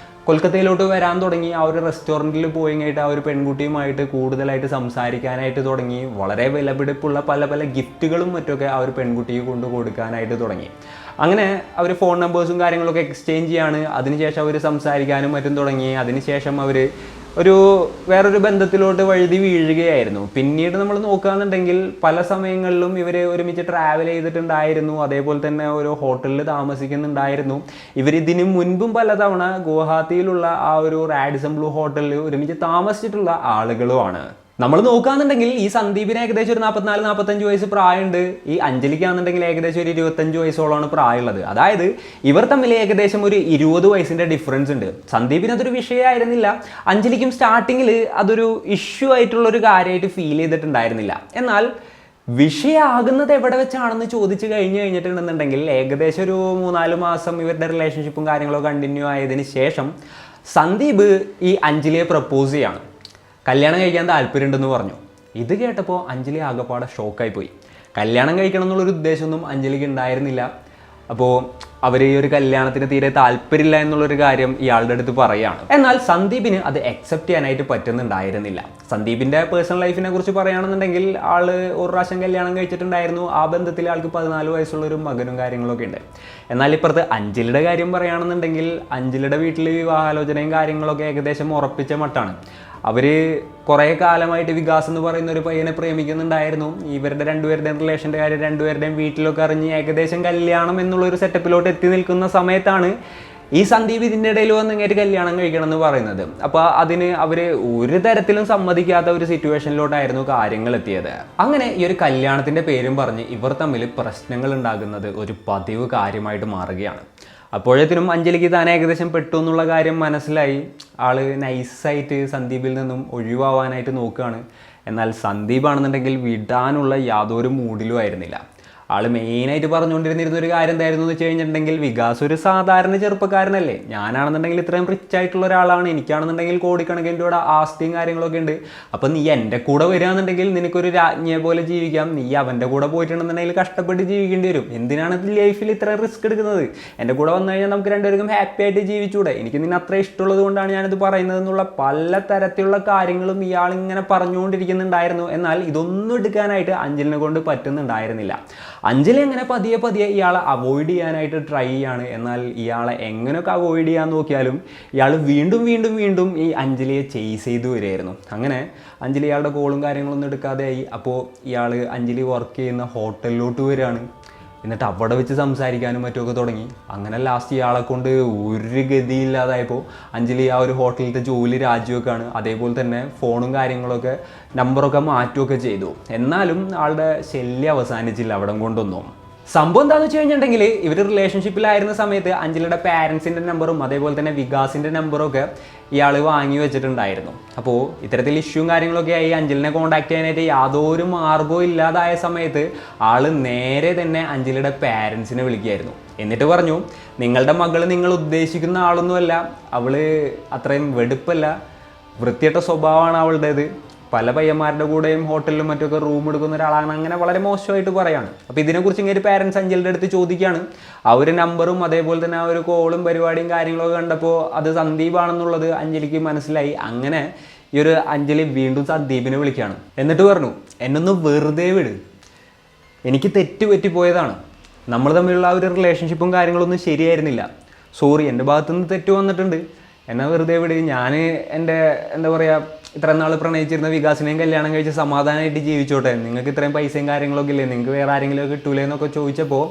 കൊൽക്കത്തയിലോട്ട് വരാൻ തുടങ്ങി. ആ ഒരു റെസ്റ്റോറൻറ്റിൽ പോയി കഴിഞ്ഞിട്ട് ആ ഒരു പെൺകുട്ടിയുമായിട്ട് കൂടുതലായിട്ട് സംസാരിക്കാനായിട്ട് തുടങ്ങി. വളരെ വിലപിടിപ്പുള്ള പല പല ഗിഫ്റ്റുകളും മറ്റൊക്കെ ആ ഒരു പെൺകുട്ടിക്ക് കൊണ്ട് കൊടുക്കാനായിട്ട് തുടങ്ങി. അങ്ങനെ അവർ ഫോൺ നമ്പേഴ്സും കാര്യങ്ങളൊക്കെ എക്സ്ചേഞ്ച് ചെയ്യാണ്. അതിനുശേഷം അവർ സംസാരിക്കാനും മറ്റും തുടങ്ങി. അതിനുശേഷം അവർ ഒരു വേറൊരു ബന്ധത്തിലോട്ട് വഴുതി വീഴുകയായിരുന്നു. പിന്നീട് നമ്മൾ നോക്കുകയാണെന്നുണ്ടെങ്കിൽ പല സമയങ്ങളിലും ഇവർ ഒരുമിച്ച് ട്രാവൽ ചെയ്തിട്ടുണ്ടായിരുന്നു, അതേപോലെ തന്നെ ഒരു ഹോട്ടലിൽ താമസിക്കുന്നുണ്ടായിരുന്നു. ഇതിനു മുൻപും പലതവണ ഗുവാഹത്തിയിലുള്ള ആ ഒരു റാഡിസൺ ബ്ലൂ ഹോട്ടലിൽ ഒരുമിച്ച് താമസിച്ചിട്ടുള്ള ആളുകളുമാണ്. നമ്മൾ നോക്കുകയാണെന്നുണ്ടെങ്കിൽ ഈ സന്ദീപിന് ഏകദേശം ഒരു 44-45 വയസ്സ് പ്രായമുണ്ട്. ഈ അഞ്ജലിക്കാണെന്നുണ്ടെങ്കിൽ ഏകദേശം ഒരു 25 വയസ്സോളമാണ് പ്രായമുള്ളത്. അതായത് ഇവർ തമ്മിൽ ഏകദേശം ഒരു 20 വയസ്സിൻ്റെ ഡിഫറൻസ് ഉണ്ട്. സന്ദീപിന് അതൊരു വിഷയമായിരുന്നില്ല, അഞ്ജലിക്കും സ്റ്റാർട്ടിങ്ങിൽ അതൊരു ഇഷ്യൂ ആയിട്ടുള്ളൊരു കാര്യമായിട്ട് ഫീൽ ചെയ്തിട്ടുണ്ടായിരുന്നില്ല. എന്നാൽ വിഷയമാകുന്നത് എവിടെ വെച്ചാണെന്ന് ചോദിച്ചു കഴിഞ്ഞിട്ടുണ്ടെന്നുണ്ടെങ്കിൽ ഏകദേശം ഒരു 3-4 മാസം ഇവരുടെ റിലേഷൻഷിപ്പും കാര്യങ്ങളൊക്കെ കണ്ടിന്യൂ ആയതിനു ശേഷം സന്ദീപ് ഈ അഞ്ജലിയെ പ്രപ്പോസ് ചെയ്യാണ്. കല്യാണം കഴിക്കാൻ താല്പര്യമുണ്ടെന്ന് പറഞ്ഞു. ഇത് കേട്ടപ്പോൾ അഞ്ജലി ആകെപ്പാടെ ഷോക്കായി പോയി. കല്യാണം കഴിക്കണം എന്നുള്ളൊരു ഉദ്ദേശമൊന്നും അഞ്ജലിക്ക് ഉണ്ടായിരുന്നില്ല. അപ്പോൾ അവർ ഈ ഒരു കല്യാണത്തിന് തീരെ താല്പര്യമില്ല എന്നുള്ളൊരു കാര്യം ഇയാളുടെ അടുത്ത് പറയുകയാണ്. എന്നാൽ സന്ദീപിന് അത് അക്സെപ്റ്റ് ചെയ്യാനായിട്ട് പറ്റുന്നുണ്ടായിരുന്നില്ല. സന്ദീപിൻ്റെ പേഴ്സണൽ ലൈഫിനെ കുറിച്ച് പറയുകയാണെന്നുണ്ടെങ്കിൽ ആള് ഒരു പ്രാവശ്യം കല്യാണം കഴിച്ചിട്ടുണ്ടായിരുന്നു. ആ ബന്ധത്തിൽ ആൾക്ക് 14 വയസ്സുള്ളൊരു മകനും കാര്യങ്ങളൊക്കെ ഉണ്ട്. എന്നാൽ ഇപ്പുറത്ത് അഞ്ജലിയുടെ കാര്യം പറയുകയാണെന്നുണ്ടെങ്കിൽ അഞ്ജലിയുടെ വീട്ടിൽ വിവാഹാലോചനയും കാര്യങ്ങളൊക്കെ ഏകദേശം ഉറപ്പിച്ച മട്ടാണ്. അവർ കുറേ കാലമായിട്ട് വികാസ് എന്ന് പറയുന്ന ഒരു പയ്യനെ പ്രേമിക്കുന്നുണ്ടായിരുന്നു. ഇവരുടെ രണ്ടുപേരുടെയും റിലേഷൻ്റെ കാര്യം രണ്ടുപേരുടെയും വീട്ടിലൊക്കെ അറിഞ്ഞ് ഏകദേശം കല്യാണം എന്നുള്ളൊരു സെറ്റപ്പിലോട്ട് എത്തി നിൽക്കുന്ന സമയത്താണ് ഈ സന്ദീപ് ഇതിൻ്റെ ഇടയിൽ വന്ന് ഇങ്ങേറ്റ് കല്യാണം കഴിക്കണം എന്ന് പറയുന്നത്. അപ്പോൾ അതിന് അവർ ഒരു തരത്തിലും സമ്മതിക്കാത്ത ഒരു സിറ്റുവേഷനിലോട്ടായിരുന്നു കാര്യങ്ങൾ എത്തിയത്. അങ്ങനെ ഈ ഒരു കല്യാണത്തിൻ്റെ പേരും പറഞ്ഞ് ഇവർ തമ്മിൽ പ്രശ്നങ്ങൾ ഉണ്ടാകുന്നത് ഒരു പതിവ് കാര്യമായിട്ട് മാറുകയാണ്. അപ്പോഴത്തേനും അഞ്ജലിക്ക് താൻ ഏകദേശം പെട്ടു എന്നുള്ള കാര്യം മനസ്സിലായി. ആള് നൈസായിട്ട് സന്ദീപിൽ നിന്നും ഒഴിവാവാനായിട്ട് നോക്കുകയാണ്. എന്നാൽ സന്ദീപാണെന്നുണ്ടെങ്കിൽ വിടാനുള്ള യാതൊരു മൂഡിലും ആയിരുന്നില്ല. ആൾ മെയിനായിട്ട് പറഞ്ഞുകൊണ്ടിരുന്നിരുന്ന ഒരു കാര്യം എന്തായിരുന്നു എന്ന് വെച്ച് കഴിഞ്ഞിട്ടുണ്ടെങ്കിൽ, വികാസ് ഒരു സാധാരണ ചെറുപ്പക്കാരനല്ലേ, ഞാനാണെന്നുണ്ടെങ്കിൽ ഇത്രയും റിച്ച് ആയിട്ടുള്ള ഒരാളാണ്, എനിക്കാണെന്നുണ്ടെങ്കിൽ കോടിക്കണക്കിന് രൂപയുടെ ആസ്തിയും കാര്യങ്ങളൊക്കെ ഉണ്ട്. അപ്പം നീ എൻ്റെ കൂടെ വരികയാണെന്നുണ്ടെങ്കിൽ നിനക്കൊരു രാജ്ഞിയെ പോലെ ജീവിക്കാം, നീ അവൻ്റെ കൂടെ പോയിട്ടുണ്ടെന്നുണ്ടെങ്കിൽ കഷ്ടപ്പെട്ട് ജീവിക്കേണ്ടി വരും, എന്തിനാണ് ലൈഫിൽ ഇത്ര റിസ്ക് എടുക്കുന്നത്, എൻ്റെ കൂടെ വന്നു കഴിഞ്ഞാൽ നമുക്ക് രണ്ടുപേർക്കും ഹാപ്പി ആയിട്ട് ജീവിച്ചൂടെ, എനിക്ക് നിന്നെ അത്ര ഇഷ്ടമുള്ളത് കൊണ്ടാണ് ഞാനിത് പറയുന്നത് എന്നുള്ള പല തരത്തിലുള്ള കാര്യങ്ങളും ഇയാളിങ്ങനെ പറഞ്ഞുകൊണ്ടിരിക്കുന്നുണ്ടായിരുന്നു. എന്നാൽ ഇതൊന്നും എടുക്കാനായിട്ട് അഞ്ജലിനെ കൊണ്ട് പറ്റുന്നുണ്ടായിരുന്നില്ല. അഞ്ജലി അങ്ങനെ പതിയെ ഇയാളെ അവോയ്ഡ് ചെയ്യാനായിട്ട് ട്രൈ ചെയ്യാണ്. എന്നാൽ ഇയാളെ എങ്ങനെയൊക്കെ അവോയ്ഡ് ചെയ്യാൻ നോക്കിയാലും ഇയാൾ വീണ്ടും ഈ അഞ്ജലിയെ ചേസ് ചെയ്ത് വരികയായിരുന്നു. അങ്ങനെ അഞ്ജലി ഇയാളുടെ കോളും കാര്യങ്ങളൊന്നും എടുക്കാതെയായി. അപ്പോൾ ഇയാൾ അഞ്ജലി വർക്ക് ചെയ്യുന്ന ഹോട്ടലിലോട്ട് വരികയാണ്. എന്നിട്ട് അവിടെ വെച്ച് സംസാരിക്കാനും മറ്റുമൊക്കെ തുടങ്ങി. അങ്ങനെ ലാസ്റ്റ് ഇയാളെ കൊണ്ട് ഒരു ഗതിയില്ലാതായപ്പോൾ അഞ്ജലി ആ ഒരു ഹോട്ടലിലത്തെ ജോലി രാജിവെക്കാണ്. അതേപോലെ തന്നെ ഫോണും കാര്യങ്ങളൊക്കെ നമ്പറൊക്കെ മാറ്റുകയൊക്കെ ചെയ്തു. എന്നാലും ആളുടെ ശല്യം അവസാനിച്ചില്ല അവിടെ കൊണ്ടൊന്നും. സംഭവം എന്താണെന്ന് വെച്ച് കഴിഞ്ഞിട്ടുണ്ടെങ്കിൽ, ഇവർ റിലേഷൻഷിപ്പിലായിരുന്ന സമയത്ത് അഞ്ജലിയുടെ പാരൻസിൻ്റെ നമ്പറും അതേപോലെ തന്നെ വികാസിൻ്റെ നമ്പറും ഒക്കെ ഇയാൾ വാങ്ങി വെച്ചിട്ടുണ്ടായിരുന്നു. അപ്പോൾ ഇത്തരത്തിൽ ഇഷ്യൂവും കാര്യങ്ങളൊക്കെ ആയി അഞ്ജലിനെ കോൺടാക്ട് ചെയ്യാനായിട്ട് യാതൊരു മാർഗവും ഇല്ലാതായ സമയത്ത് ആൾ നേരെ തന്നെ അഞ്ജലിയുടെ പാരൻസിനെ വിളിക്കുകയായിരുന്നു. എന്നിട്ട് പറഞ്ഞു, നിങ്ങളുടെ മകൾ നിങ്ങൾ ഉദ്ദേശിക്കുന്ന ആളൊന്നുമല്ല, അവൾ അത്രയും വെടുപ്പല്ല, വൃത്തികെട്ട സ്വഭാവമാണ് അവളുടേത്, പല പയ്യന്മാരുടെ കൂടെയും ഹോട്ടലിലും മറ്റൊക്കെ റൂം എടുക്കുന്ന ഒരാളാണ്, അങ്ങനെ വളരെ മോശമായിട്ട് പറയാണ്. അപ്പോൾ ഇതിനെക്കുറിച്ച് ഇങ്ങനെ പാരൻസ് അഞ്ജലിയുടെ അടുത്ത് ചോദിക്കുകയാണ്. ആ ഒരു നമ്പറും അതേപോലെ തന്നെ ആ ഒരു കോളും പരിപാടിയും കാര്യങ്ങളൊക്കെ കണ്ടപ്പോൾ അത് സന്ദീപാണെന്നുള്ളത് അഞ്ജലിക്ക് മനസ്സിലായി. അങ്ങനെ ഈ ഒരു അഞ്ജലി വീണ്ടും സന്ദീപിനെ വിളിക്കുകയാണ്. എന്നിട്ട് പറഞ്ഞു, എന്നൊന്ന് വെറുതെ വിട്, എനിക്ക് തെറ്റ് പറ്റിപ്പോയതാണ്, നമ്മൾ തമ്മിലുള്ള ആ ഒരു റിലേഷൻഷിപ്പും കാര്യങ്ങളൊന്നും ശരിയായിരുന്നില്ല, സോറി, എൻ്റെ ഭാഗത്തുനിന്ന് തെറ്റ് വന്നിട്ടുണ്ട്, എന്നെ വെറുതെ വിട്, ഞാൻ എൻ്റെ എന്താ പറയുക ഇത്ര നാൾ പ്രണയിച്ചിരുന്ന വികാസിനെയും കല്യാണം കഴിച്ച് സമാധാനമായിട്ട് ജീവിച്ചോട്ടെ, നിങ്ങൾക്ക് ഇത്രയും പൈസയും കാര്യങ്ങളൊക്കെ ഇല്ലേ, നിങ്ങൾക്ക് വേറെ ആരെങ്കിലും കിട്ടൂലേ എന്നൊക്കെ ചോദിച്ചപ്പോൾ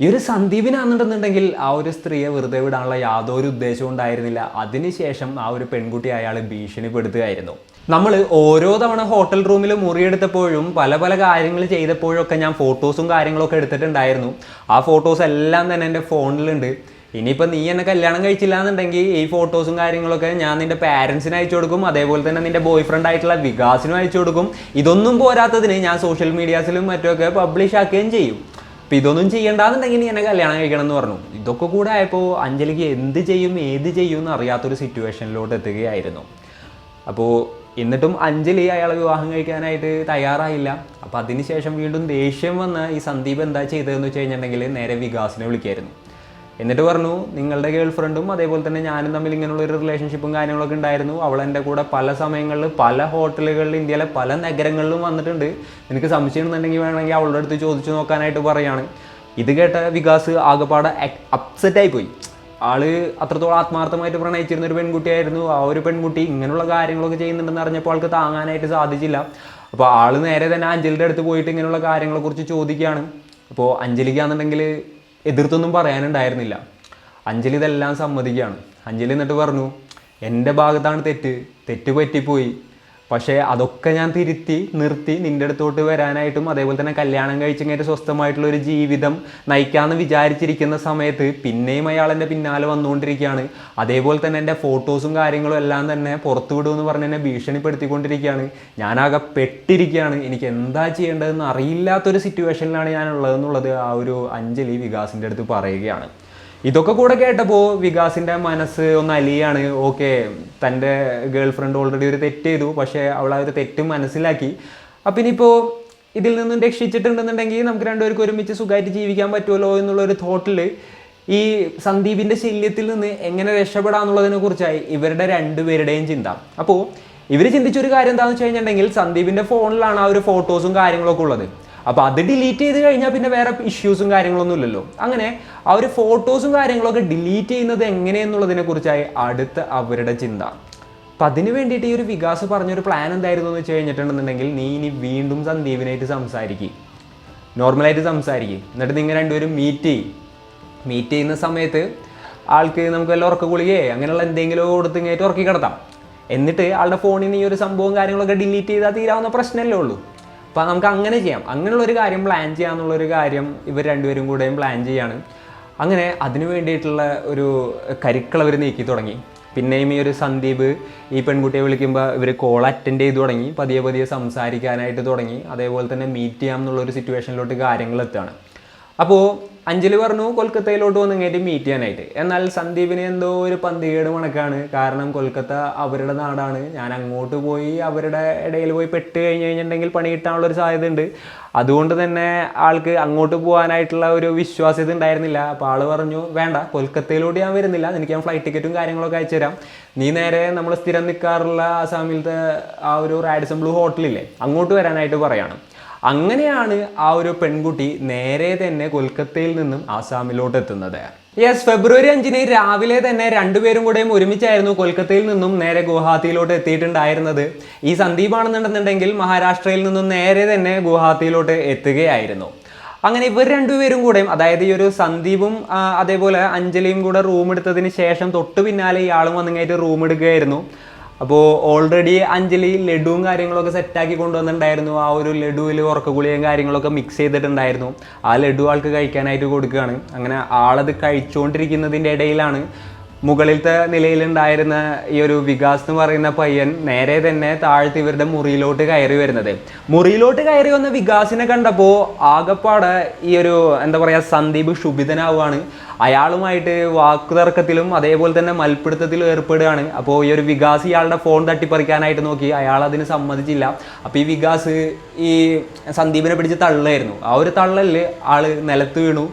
ഈ ഒരു സന്ദീപിനാണെന്നുണ്ടെങ്കിൽ ആ ഒരു സ്ത്രീയെ വെറുതെ വിടാനുള്ള യാതൊരു ഉദ്ദേശവും ഉണ്ടായിരുന്നില്ല. അതിനുശേഷം ആ ഒരു പെൺകുട്ടി അയാൾ ഭീഷണിപ്പെടുത്തുകയായിരുന്നു. നമ്മൾ ഓരോ തവണ ഹോട്ടൽ റൂമിൽ മുറിയെടുത്തപ്പോഴും പല കാര്യങ്ങൾ ചെയ്തപ്പോഴൊക്കെ ഞാൻ ഫോട്ടോസും കാര്യങ്ങളൊക്കെ എടുത്തിട്ടുണ്ടായിരുന്നു. ആ ഫോട്ടോസ് എല്ലാം തന്നെ എൻ്റെ ഫോണിലുണ്ട്. ഇനിയിപ്പോൾ നീ എന്നെ കല്യാണം കഴിച്ചില്ല എന്നുണ്ടെങ്കിൽ ഈ ഫോട്ടോസും കാര്യങ്ങളൊക്കെ ഞാൻ നിൻ്റെ പാരൻസിന് അയച്ചു കൊടുക്കും, അതേപോലെ തന്നെ നിൻ്റെ ബോയ് ഫ്രണ്ട് ആയിട്ടുള്ള വികാസിനും അയച്ചു കൊടുക്കും. ഇതൊന്നും പോരാത്തതിന് ഞാൻ സോഷ്യൽ മീഡിയാസിലും മറ്റുമൊക്കെ പബ്ലിഷ് ആക്കുകയും ചെയ്യും. അപ്പോൾ ഇതൊന്നും ചെയ്യേണ്ടാന്നുണ്ടെങ്കിൽ നീ എന്നെ കല്യാണം കഴിക്കണം എന്ന് പറഞ്ഞു. ഇതൊക്കെ കൂടെ ആയപ്പോൾ അഞ്ജലിക്ക് എന്ത് ചെയ്യും ഏത് ചെയ്യും എന്ന് അറിയാത്തൊരു സിറ്റുവേഷനിലോട്ട് എത്തുകയായിരുന്നു. അപ്പോൾ എന്നിട്ടും അഞ്ജലി അയാളെ വിവാഹം കഴിക്കാനായിട്ട് തയ്യാറായില്ല. അപ്പോൾ അതിനുശേഷം വീണ്ടും ദേഷ്യം വന്ന ഈ സന്ദീപ് എന്താ ചെയ്തതെന്ന് വെച്ച് കഴിഞ്ഞിട്ടുണ്ടെങ്കിൽ നേരെ വികാസിനെ വിളിക്കായിരുന്നു. എന്നിട്ട് പറഞ്ഞു, നിങ്ങളുടെ ഗേൾ ഫ്രണ്ടും അതേപോലെ തന്നെ ഞാനും തമ്മിൽ ഇങ്ങനെയുള്ളൊരു റിലേഷൻഷിപ്പും കാര്യങ്ങളൊക്കെ ഉണ്ടായിരുന്നു, അവൾ എൻ്റെ കൂടെ പല സമയങ്ങളിൽ പല ഹോട്ടലുകളിൽ ഇന്ത്യയിലെ പല നഗരങ്ങളിലും വന്നിട്ടുണ്ട്, എനിക്ക് സംശയം ഉണ്ടെന്നുണ്ടെങ്കിൽ വേണമെങ്കിൽ അവളുടെ അടുത്ത് ചോദിച്ചു നോക്കാനായിട്ട് പറയാണ്. ഇത് കേട്ട വികാസ് ആകെപ്പാടെ അപ്സെറ്റായി പോയി. ആള് അത്രത്തോളം ആത്മാർത്ഥമായിട്ട് പ്രണയിച്ചിരുന്ന ഒരു പെൺകുട്ടിയായിരുന്നു. ആ ഒരു പെൺകുട്ടി ഇങ്ങനെയുള്ള കാര്യങ്ങളൊക്കെ ചെയ്യുന്നുണ്ടെന്ന് അറിഞ്ഞപ്പോൾ ആൾക്ക് താങ്ങാനായിട്ട് സാധിച്ചില്ല. അപ്പോൾ ആള് നേരെ തന്നെ അഞ്ജലിയുടെ അടുത്ത് പോയിട്ട് ഇങ്ങനെയുള്ള കാര്യങ്ങളെക്കുറിച്ച് ചോദിക്കുകയാണ്. അപ്പോൾ അഞ്ജലിക്കാണെന്നുണ്ടെങ്കിൽ എതിർത്തൊന്നും പറയാനുണ്ടായിരുന്നില്ല. അഞ്ജലി ഇതെല്ലാം സമ്മതിക്കുകയാണ്. അഞ്ജലി എന്നിട്ട് പറഞ്ഞു, എൻ്റെ ഭാഗത്താണ് തെറ്റ് പറ്റിപ്പോയി, പക്ഷേ അതൊക്കെ ഞാൻ തിരുത്തി നിർത്തി നിൻ്റെ അടുത്തോട്ട് വരാനായിട്ടും അതേപോലെ തന്നെ കല്യാണം കഴിച്ചിങ്ങനെ സ്വസ്ഥമായിട്ടുള്ളൊരു ജീവിതം നയിക്കാമെന്ന് വിചാരിച്ചിരിക്കുന്ന സമയത്ത് പിന്നെയും അയാൾ എൻ്റെ പിന്നാലെ വന്നുകൊണ്ടിരിക്കുകയാണ്. അതേപോലെ തന്നെ എൻ്റെ ഫോട്ടോസും കാര്യങ്ങളും എല്ലാം തന്നെ പുറത്തു വിടുമെന്ന് പറഞ്ഞ് എന്നെ ഭീഷണിപ്പെടുത്തിക്കൊണ്ടിരിക്കുകയാണ്. ഞാനാകെ പെട്ടിരിക്കുകയാണ്. എനിക്ക് എന്താ ചെയ്യേണ്ടതെന്ന് അറിയില്ലാത്തൊരു സിറ്റുവേഷനിലാണ് ഞാനുള്ളതെന്നുള്ളത് ആ ഒരു അഞ്ജലി വികാസിൻ്റെ അടുത്ത് പറയുകയാണ്. ഇതൊക്കെ കൂടെ കേട്ടപ്പോൾ വികാസിൻ്റെ മനസ്സ് ഒന്ന് അലിയാണ്. ഓക്കെ, തൻ്റെ ഗേൾ ഫ്രണ്ട് ഓൾറെഡി ഒരു തെറ്റ് ചെയ്തു, പക്ഷേ അവൾ ആ ഒരു തെറ്റ് മനസ്സിലാക്കി. അപ്പം ഇനിയിപ്പോൾ ഇതിൽ നിന്നും രക്ഷിച്ചിട്ടുണ്ടെന്നുണ്ടെങ്കിൽ നമുക്ക് രണ്ടുപേർക്കും ഒരുമിച്ച് സുഖമായിട്ട് ജീവിക്കാൻ പറ്റുമല്ലോ എന്നുള്ളൊരു തോട്ടിൽ ഈ സന്ദീപിൻ്റെ ശല്യത്തിൽ നിന്ന് എങ്ങനെ രക്ഷപ്പെടാമെന്നുള്ളതിനെ കുറിച്ചായി ഇവരുടെ രണ്ടുപേരുടെയും ചിന്ത. അപ്പോൾ ഇവർ ചിന്തിച്ചൊരു കാര്യം എന്താണെന്ന് വെച്ച് കഴിഞ്ഞിട്ടുണ്ടെങ്കിൽ സന്ദീപിൻ്റെ ഫോണിലാണ് ആ ഒരു ഫോട്ടോസും കാര്യങ്ങളൊക്കെ ഉള്ളത്. അപ്പോൾ അത് ഡിലീറ്റ് ചെയ്ത് കഴിഞ്ഞാൽ പിന്നെ വേറെ ഇഷ്യൂസും കാര്യങ്ങളൊന്നും ഇല്ലല്ലോ. അങ്ങനെ ആ ഒരു ഫോട്ടോസും കാര്യങ്ങളൊക്കെ ഡിലീറ്റ് ചെയ്യുന്നത് എങ്ങനെയെന്നുള്ളതിനെ കുറിച്ചായി അടുത്ത അവരുടെ ചിന്ത. അപ്പം അതിന് വേണ്ടിയിട്ട് ഈ ഒരു വികാസ് പറഞ്ഞൊരു പ്ലാൻ എന്തായിരുന്നു എന്ന് വെച്ച് കഴിഞ്ഞിട്ടുണ്ടെന്നുണ്ടെങ്കിൽ, നീ ഇനി വീണ്ടും സന്ദീപിനായിട്ട് നോർമലായിട്ട് സംസാരിക്കും. എന്നിട്ട് നിങ്ങൾ രണ്ടുപേരും മീറ്റ് ചെയ്യുന്ന സമയത്ത് ആൾക്ക് നമുക്ക് വല്ല ഉറക്ക ഗുളികയെ അങ്ങനെയുള്ള എന്തെങ്കിലും കൊടുത്ത് ഇങ്ങേറ്റ് ഉറക്കി കിടത്താം. എന്നിട്ട് ആളുടെ ഫോണിൽ നിന്ന് ഈ ഒരു സംഭവം കാര്യങ്ങളൊക്കെ ഡിലീറ്റ് ചെയ്താൽ തീരാവുന്ന പ്രശ്നമല്ലേ ഉള്ളൂ. അപ്പോൾ നമുക്ക് അങ്ങനെ ചെയ്യാം, അങ്ങനെയുള്ളൊരു കാര്യം പ്ലാൻ ചെയ്യാമെന്നുള്ളൊരു കാര്യം ഇവർ രണ്ടുപേരും കൂടെയും പ്ലാൻ ചെയ്യാണ്. അങ്ങനെ അതിന് വേണ്ടിയിട്ടുള്ള ഒരു കരുക്കൾ അവർ നീക്കി തുടങ്ങി. പിന്നെയും ഈ ഒരു സന്ദീപ് ഈ പെൺകുട്ടിയെ വിളിക്കുമ്പോൾ ഇവർ കോൾ അറ്റൻഡ് ചെയ്ത് തുടങ്ങി, പതിയെ സംസാരിക്കാനായിട്ട് തുടങ്ങി. അതേപോലെ തന്നെ മീറ്റ് ചെയ്യാം എന്നുള്ളൊരു സിറ്റുവേഷനിലോട്ട് കാര്യങ്ങൾ എത്തുകയാണ്. അപ്പോൾ അഞ്ജലി പറഞ്ഞു കൊൽക്കത്തയിലോട്ട് വന്ന് ഇങ്ങേറ്റ് മീറ്റ് ചെയ്യാനായിട്ട്. എന്നാൽ സന്ദീപിന് എന്തോ ഒരു പന്തികേട് മണക്കാണ്. കാരണം കൊൽക്കത്ത അവരുടെ നാടാണ്, ഞാൻ അങ്ങോട്ട് പോയി അവരുടെ ഇടയിൽ പോയി പെട്ട് കഴിഞ്ഞിട്ടുണ്ടെങ്കിൽ പണി കിട്ടാനുള്ളൊരു സാധ്യത ഉണ്ട്. അതുകൊണ്ട് തന്നെ ആൾക്ക് അങ്ങോട്ട് പോകാനായിട്ടുള്ള ഒരു വിശ്വാസ്യത ഉണ്ടായിരുന്നില്ല. അപ്പോൾ ആൾ പറഞ്ഞു, വേണ്ട, കൊൽക്കത്തയിലോട്ട് ഞാൻ വരുന്നില്ല, എനിക്ക് ഞാൻ ഫ്ലൈറ്റ് ടിക്കറ്റും കാര്യങ്ങളൊക്കെ അയച്ചു തരാം, നീ നേരെ നമ്മൾ സ്ഥിരം നിൽക്കാറുള്ള ആസാമിലത്തെ ആ ഒരു റാഡിസൺ ബ്ലൂ ഹോട്ടലില്ലേ അങ്ങോട്ട് വരാനായിട്ട് പറയാണ്. അങ്ങനെയാണ് ആ ഒരു പെൺകുട്ടി നേരെ തന്നെ കൊൽക്കത്തയിൽ നിന്നും ആസാമിലോട്ട് എത്തുന്നത്. ഫെബ്രുവരി 5 രാവിലെ തന്നെ രണ്ടുപേരും കൂടെയും ഒരുമിച്ചായിരുന്നു കൊൽക്കത്തയിൽ നിന്നും നേരെ ഗുവാഹത്തിയിലോട്ട് എത്തിയിട്ടുണ്ടായിരുന്നത്. ഈ സന്ദീപാണെന്നുണ്ടെന്നുണ്ടെങ്കിൽ മഹാരാഷ്ട്രയിൽ നിന്നും നേരെ തന്നെ ഗുവാഹത്തിയിലോട്ട് എത്തുകയായിരുന്നു. അങ്ങനെ ഇവർ രണ്ടുപേരും കൂടെയും, അതായത് ഈ ഒരു സന്ദീപും അതേപോലെ അഞ്ജലിയും കൂടെ റൂം എടുത്തതിന് ശേഷം തൊട്ട് പിന്നാലെ ഇയാളും വന്നിങ്ങായിട്ട് റൂം എടുക്കുകയായിരുന്നു. അപ്പോൾ ഓൾറെഡി അഞ്ജലി ലഡുവും കാര്യങ്ങളൊക്കെ സെറ്റാക്കി കൊണ്ടുവന്നിട്ടുണ്ടായിരുന്നു. ആ ഒരു ലഡുവിൽ ഉറക്കഗുളിയും കാര്യങ്ങളൊക്കെ മിക്സ് ചെയ്തിട്ടുണ്ടായിരുന്നു. ആ ലഡു ആൾക്ക് കഴിക്കാനായിട്ട് കൊടുക്കുകയാണ്. അങ്ങനെ ആളത് കഴിച്ചുകൊണ്ടിരിക്കുന്നതിൻ്റെ ഇടയിലാണ് മുകളിലത്തെ നിലയിലുണ്ടായിരുന്ന ഈ ഒരു വികാസ് എന്ന് പറയുന്ന പയ്യൻ നേരെ തന്നെ താഴ്ത്തി ഇവരുടെ മുറിയിലോട്ട് കയറി വരുന്നത്. മുറിയിലോട്ട് കയറി വന്ന വികാസിനെ കണ്ടപ്പോൾ ആകപ്പാടെ ഈ ഒരു എന്താ പറയുക സന്ദീപ് ക്ഷുഭിതനാവുകയാണ്. അയാളുമായിട്ട് വാക്കുതർക്കത്തിലും അതേപോലെ തന്നെ മൽപ്പിടുത്തത്തിലും ഏർപ്പെടുകയാണ്. അപ്പോൾ ഈ ഒരു വികാസ് ഇയാളുടെ ഫോൺ തട്ടിപ്പറിക്കാനായിട്ട് നോക്കി, അയാൾ അതിന് സമ്മതിച്ചില്ല. അപ്പോൾ ഈ വികാസ് ഈ സന്ദീപിനെ പിടിച്ച് തള്ളായിരുന്നു. ആ ഒരു തള്ളലിൽ ആള് നിലത്ത് വീണു.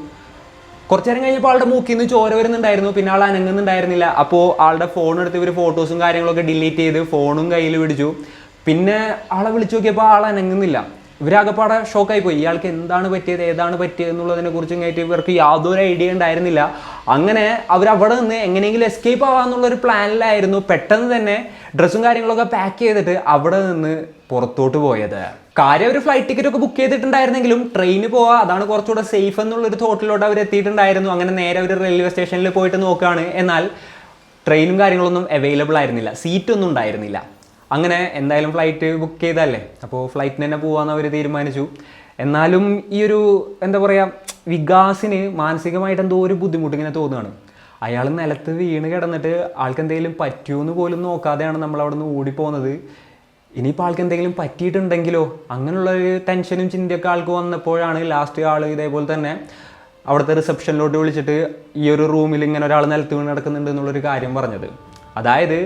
കുറച്ചു നേരം കഴിഞ്ഞപ്പോൾ ആളുടെ മൂക്കിൽ നിന്ന് ചോര വരുന്നുണ്ടായിരുന്നു, പിന്നെ ആൾ അനങ്ങുന്നുണ്ടായിരുന്നില്ല. അപ്പോൾ ആളുടെ ഫോൺ എടുത്ത് ഇവർ ഫോട്ടോസും കാര്യങ്ങളൊക്കെ ഡിലീറ്റ് ചെയ്ത് ഫോണും കയ്യിൽ പിടിച്ചു. പിന്നെ ആളെ വിളിച്ചു നോക്കിയപ്പോൾ ആൾ അനങ്ങുന്നില്ല. ഇവരാകപ്പാടെ ഷോക്കായി പോയി. ഇയാൾക്ക് ഏതാണ് പറ്റിയത് എന്നുള്ളതിനെ കുറിച്ച് കഴിഞ്ഞിട്ട് ഇവർക്ക് യാതൊരു ഐഡിയ ഉണ്ടായിരുന്നില്ല. അങ്ങനെ അവരവിടെ നിന്ന് എങ്ങനെയെങ്കിലും എസ്കേപ്പ് ആവാന്നുള്ളൊരു പ്ലാനിലായിരുന്നു. പെട്ടെന്ന് തന്നെ ഡ്രസ്സും കാര്യങ്ങളൊക്കെ പാക്ക് ചെയ്തിട്ട് അവിടെ നിന്ന് പുറത്തോട്ട് പോയത്. കാര്യം ഒരു ഫ്ലൈറ്റ് ടിക്കറ്റ് ഒക്കെ ബുക്ക് ചെയ്തിട്ടുണ്ടായിരുന്നെങ്കിലും ട്രെയിന് പോവാ, അതാണ് കുറച്ചുകൂടെ സേഫ് എന്നുള്ളൊരു തോട്ടിലോട്ട് അവർ എത്തിയിട്ടുണ്ടായിരുന്നു. അങ്ങനെ നേരെ അവർ റെയിൽവേ സ്റ്റേഷനിൽ പോയിട്ട് നോക്കുകയാണ്. എന്നാൽ ട്രെയിനും കാര്യങ്ങളൊന്നും അവൈലബിൾ ആയിരുന്നില്ല, സീറ്റൊന്നും ഉണ്ടായിരുന്നില്ല. അങ്ങനെ എന്തായാലും ഫ്ലൈറ്റ് ബുക്ക് ചെയ്തല്ലേ, അപ്പോൾ ഫ്ലൈറ്റിന് തന്നെ പോകാമെന്ന് അവർ തീരുമാനിച്ചു. എന്നാലും ഈ ഒരു എന്താ പറയുക വികാസിന് മാനസികമായിട്ട് എന്തോ ഒരു ബുദ്ധിമുട്ട് ഇങ്ങനെ തോന്നുകയാണ്. അയാൾ നിലത്ത് വീണ് കിടന്നിട്ട് ആൾക്ക് എന്തെങ്കിലും പറ്റുമെന്ന് പോലും നോക്കാതെയാണ് നമ്മൾ അവിടെ നിന്ന് ഓടിപ്പോകുന്നത്. ഇനിയിപ്പോൾ ആൾക്ക് എന്തെങ്കിലും പറ്റിയിട്ടുണ്ടെങ്കിലോ അങ്ങനെയുള്ളൊരു ടെൻഷനും ചിന്തയൊക്കെ ആൾക്ക് വന്നപ്പോഴാണ് ലാസ്റ്റ് ആൾ ഇതേപോലെ തന്നെ അവിടുത്തെ റിസപ്ഷനിലോട്ട് വിളിച്ചിട്ട് ഈ ഒരു റൂമിൽ ഇങ്ങനെ ഒരാൾ നിലത്ത് വീണ് കിടക്കുന്നുണ്ട് എന്നുള്ളൊരു കാര്യം പറഞ്ഞത്. അതായത്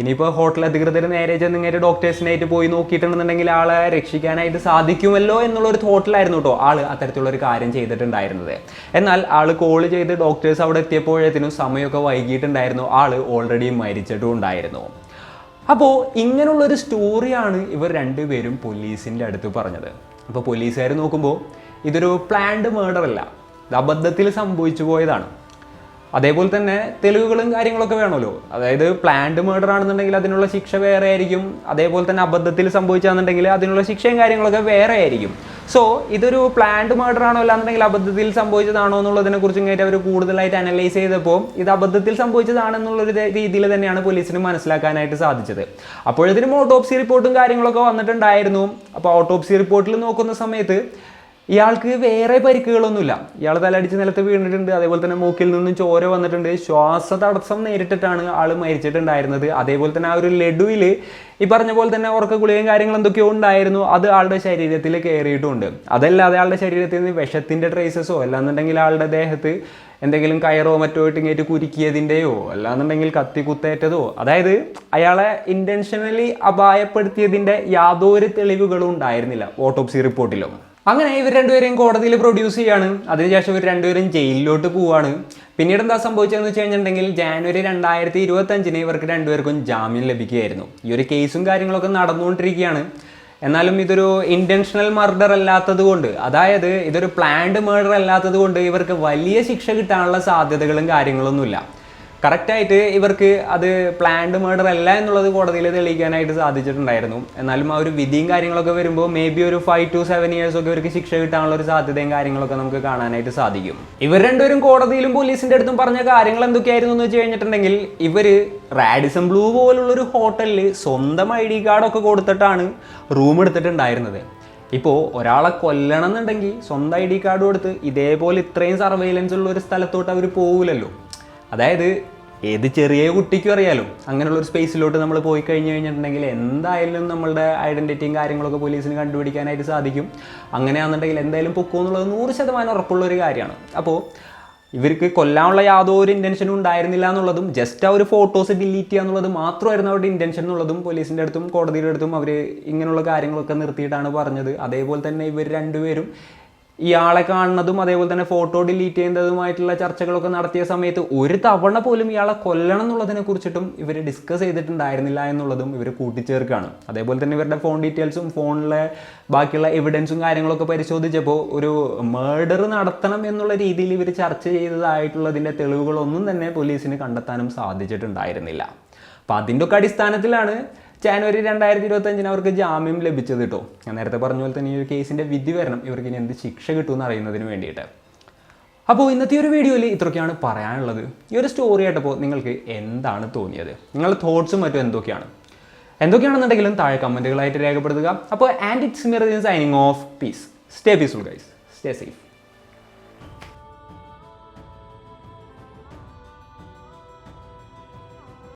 ഇനിയിപ്പോൾ ഹോട്ടൽ അധികൃതർ നേരെ ചെന്ന് ഇങ്ങനെ ഡോക്ടേഴ്സിനായിട്ട് പോയി നോക്കിയിട്ടുണ്ടെന്നുണ്ടെങ്കിൽ ആളെ രക്ഷിക്കാനായിട്ട് സാധിക്കുമല്ലോ എന്നുള്ളൊരു തോട്ടിലായിരുന്നു കേട്ടോ ആൾ അത്തരത്തിലുള്ളൊരു കാര്യം ചെയ്തിട്ടുണ്ടായിരുന്നത്. എന്നാൽ ആൾ കോൾ ചെയ്ത് ഡോക്ടേഴ്സ് അവിടെ എത്തിയപ്പോഴത്തേനും സമയമൊക്കെ വൈകിട്ടുണ്ടായിരുന്നു. ആൾ ഓൾറെഡി മരിച്ചിട്ടും ഉണ്ടായിരുന്നു. അപ്പോൾ ഇങ്ങനെയുള്ളൊരു സ്റ്റോറിയാണ് ഇവർ രണ്ടുപേരും പോലീസിൻ്റെ അടുത്ത് പറഞ്ഞത്. അപ്പോൾ പോലീസുകാർ നോക്കുമ്പോൾ ഇതൊരു പ്ലാൻഡ് മേർഡർ അല്ല, ഇത് അബദ്ധത്തിൽ സംഭവിച്ചു പോയതാണ്. അതേപോലെ തന്നെ തെളിവുകളും കാര്യങ്ങളൊക്കെ വേണമല്ലോ. അതായത് പ്ലാൻഡ് മർഡർ ആണെന്നുണ്ടെങ്കിൽ അതിനുള്ള ശിക്ഷ വേറെ ആയിരിക്കും, അതേപോലെ തന്നെ അബദ്ധത്തിൽ സംഭവിച്ചാണെന്നുണ്ടെങ്കിൽ അതിനുള്ള ശിക്ഷയും കാര്യങ്ങളൊക്കെ വേറെ ആയിരിക്കും. സോ ഇതൊരു പ്ലാൻഡ് മർഡർ ആണോ അല്ലാന്നുണ്ടെങ്കിൽ അബദ്ധത്തിൽ സംഭവിച്ചതാണോ എന്നുള്ളതിനെ കുറിച്ചും കാര്യം അവർ കൂടുതലായിട്ട് അനലൈസ് ചെയ്തപ്പോൾ ഇത് അബദ്ധത്തിൽ സംഭവിച്ചതാണെന്നുള്ളൊരു രീതിയിൽ തന്നെയാണ് പോലീസിന് മനസ്സിലാക്കാനായിട്ട് സാധിച്ചത്. അപ്പോഴതിനും ഓട്ടോപ്സി റിപ്പോർട്ടും കാര്യങ്ങളൊക്കെ വന്നിട്ടുണ്ടായിരുന്നു. അപ്പോൾ ഓട്ടോപ്സി റിപ്പോർട്ടിൽ നോക്കുന്ന സമയത്ത് ഇയാൾക്ക് വേറെ പരിക്കുകളൊന്നുമില്ല. ഇയാൾ തലടിച്ച് നിലത്ത് വീണിട്ടുണ്ട്, അതേപോലെ തന്നെ മൂക്കിൽ നിന്നും ചോര വന്നിട്ടുണ്ട്, ശ്വാസതടസ്സം നേരിട്ടിട്ടാണ് ആൾ മരിച്ചിട്ടുണ്ടായിരുന്നത്. അതേപോലെ തന്നെ ആ ഒരു ലഡുവിൽ ഈ പറഞ്ഞ പോലെ തന്നെ ഉറക്ക ഗുളികയും കാര്യങ്ങൾ എന്തൊക്കെയോ ഉണ്ടായിരുന്നു, അത് ആളുടെ ശരീരത്തിൽ കയറിയിട്ടുമുണ്ട്. അതല്ലാതെ ആളുടെ ശരീരത്തിൽ നിന്ന് വിഷത്തിൻ്റെ ട്രേസസോ അല്ലാന്നുണ്ടെങ്കിൽ ആളുടെ ദേഹത്ത് എന്തെങ്കിലും കയറോ മറ്റോ ഇട്ടിങ്ങേറ്റ് കുരുക്കിയതിൻ്റെയോ അല്ലാന്നുണ്ടെങ്കിൽ കത്തി കുത്തേറ്റതോ, അതായത് അയാളെ ഇൻറ്റൻഷനലി അപായപ്പെടുത്തിയതിൻ്റെ യാതൊരു തെളിവുകളും ഉണ്ടായിരുന്നില്ല ഓട്ടോപ്സി റിപ്പോർട്ടിലും. അങ്ങനെ ഇവർ രണ്ടുപേരെയും കോടതിയിൽ പ്രൊഡ്യൂസ് ചെയ്യാണ്. അതിനുശേഷം ഇവർ രണ്ടുപേരും ജയിലിലോട്ട് പോവാണ്. പിന്നീട് എന്താ സംഭവിച്ചതെന്ന് വെച്ച് കഴിഞ്ഞിട്ടുണ്ടെങ്കിൽ ജാനുവരി 2025 ഇവർക്ക് രണ്ടുപേർക്കും ജാമ്യം ലഭിക്കുകയായിരുന്നു. ഈ ഒരു കേസും കാര്യങ്ങളൊക്കെ നടന്നുകൊണ്ടിരിക്കുകയാണ്. എന്നാലും ഇതൊരു ഇൻറ്റൻഷണൽ മർഡർ അല്ലാത്തത് കൊണ്ട്, അതായത് ഇതൊരു പ്ലാൻഡ് മർഡർ അല്ലാത്തത് കൊണ്ട് ഇവർക്ക് വലിയ ശിക്ഷ കിട്ടാനുള്ള സാധ്യതകളും കാര്യങ്ങളൊന്നുമില്ല. കറക്റ്റായിട്ട് ഇവർക്ക് അത് പ്ലാൻഡ് മർഡർ അല്ല എന്നുള്ളത് കോടതിയിൽ തെളിയിക്കാനായിട്ട് സാധിച്ചിട്ടുണ്ടായിരുന്നു. എന്നാലും ആ ഒരു വിധിയും കാര്യങ്ങളൊക്കെ വരുമ്പോൾ മേ ബി ഒരു 5 to 7 years ഒക്കെ ഇവർക്ക് ശിക്ഷ കിട്ടാനുള്ള ഒരു സാധ്യതയും കാര്യങ്ങളൊക്കെ നമുക്ക് കാണാനായിട്ട് സാധിക്കും. ഇവർ രണ്ടുപേരും കോടതിയിലും പോലീസിൻ്റെ അടുത്തും പറഞ്ഞ കാര്യങ്ങൾ എന്തൊക്കെയായിരുന്നു എന്ന് വെച്ച് കഴിഞ്ഞിട്ടുണ്ടെങ്കിൽ, ഇവർ റാഡിസൺ ബ്ലൂ പോലുള്ളൊരു ഹോട്ടലിൽ സ്വന്തം ID കാർഡൊക്കെ കൊടുത്തിട്ടാണ് റൂം എടുത്തിട്ടുണ്ടായിരുന്നത്. ഇപ്പോൾ ഒരാളെ കൊല്ലണം എന്നുണ്ടെങ്കിൽ സ്വന്തം ID കാർഡ് കൊടുത്ത് ഇതേപോലെ ഇത്രയും സർവൈലൻസ് ഉള്ള ഒരു സ്ഥലത്തോട്ട് അവർ പോകില്ലല്ലോ. അതായത് ഏത് ചെറിയ കുട്ടിക്കും അറിയാലോ, അങ്ങനെയുള്ളൊരു സ്പേസിലോട്ട് നമ്മൾ പോയി കഴിഞ്ഞിട്ടുണ്ടെങ്കിൽ എന്തായാലും നമ്മളുടെ ഐഡൻറ്റിറ്റിയും കാര്യങ്ങളൊക്കെ പോലീസിന് കണ്ടുപിടിക്കാനായിട്ട് സാധിക്കും. അങ്ങനെയാണെന്നുണ്ടെങ്കിൽ എന്തായാലും പൊക്കുമെന്നുള്ളത് 100% ഉറപ്പുള്ളൊരു കാര്യമാണ്. അപ്പോൾ ഇവർക്ക് കൊല്ലാനുള്ള യാതൊരു ഇൻറ്റൻഷനും ഉണ്ടായിരുന്നില്ല എന്നുള്ളതും, ജസ്റ്റ് ആ ഒരു ഫോട്ടോസ് ഡിലീറ്റ് ചെയ്യുക എന്നുള്ളത് മാത്രമായിരുന്നു അവരുടെ ഇൻറ്റൻഷൻ എന്നുള്ളതും പോലീസിൻ്റെ അടുത്തും കോടതിയുടെ അടുത്തും അവർ ഇങ്ങനെയുള്ള കാര്യങ്ങളൊക്കെ നിർത്തിയിട്ടാണ് പറഞ്ഞത്. അതേപോലെ തന്നെ ഇവർ രണ്ടുപേരും ഇയാളെ കാണുന്നതും അതേപോലെ തന്നെ ഫോട്ടോ ഡിലീറ്റ് ചെയ്യുന്നതുമായിട്ടുള്ള ചർച്ചകളൊക്കെ നടത്തിയ സമയത്ത് ഒരു തവണ പോലും ഇയാളെ കൊല്ലണം എന്നുള്ളതിനെ കുറിച്ചിട്ടും ഇവർ ഡിസ്കസ് ചെയ്തിട്ടുണ്ടായിരുന്നില്ല എന്നുള്ളതും ഇവർ കൂട്ടിച്ചേർക്കുകയാണ്. അതേപോലെ തന്നെ ഇവരുടെ ഫോൺ ഡീറ്റെയിൽസും ഫോണിലെ ബാക്കിയുള്ള എവിഡൻസും കാര്യങ്ങളൊക്കെ പരിശോധിച്ചപ്പോൾ ഒരു മർഡർ നടത്തണം എന്നുള്ള രീതിയിൽ ഇവർ ചർച്ച ചെയ്തതായിട്ടുള്ളതിൻ്റെ തെളിവുകളൊന്നും തന്നെ പോലീസിന് കണ്ടെത്താനും സാധിച്ചിട്ടുണ്ടായിരുന്നില്ല. അപ്പോൾ അതിൻ്റെ ഒക്കെ അടിസ്ഥാനത്തിലാണ് ജാനുവരി 2025 അവർക്ക് ജാമ്യം ലഭിച്ചത് കേട്ടോ. ഞാൻ നേരത്തെ പറഞ്ഞ പോലെ തന്നെ ഈ ഒരു കേസിൻ്റെ വിധി വരണം ഇവർക്ക് ഇനി എന്ത് ശിക്ഷ കിട്ടുമെന്ന് അറിയുന്നതിന് വേണ്ടിയിട്ട്. അപ്പോൾ ഇന്നത്തെ ഒരു വീഡിയോയിൽ ഇത്രയൊക്കെയാണ് പറയാനുള്ളത്. ഈ ഒരു സ്റ്റോറി ആയിട്ടപ്പോൾ നിങ്ങൾക്ക് എന്താണ് തോന്നിയത്? നിങ്ങളുടെ തോട്ട്സും മറ്റും എന്തൊക്കെയാണെന്നുണ്ടെങ്കിലും താഴെ കമൻറ്റുകളായിട്ട് രേഖപ്പെടുത്തുക. അപ്പോൾ and it's me signing off. Peace. Stay peaceful guys. Stay safe.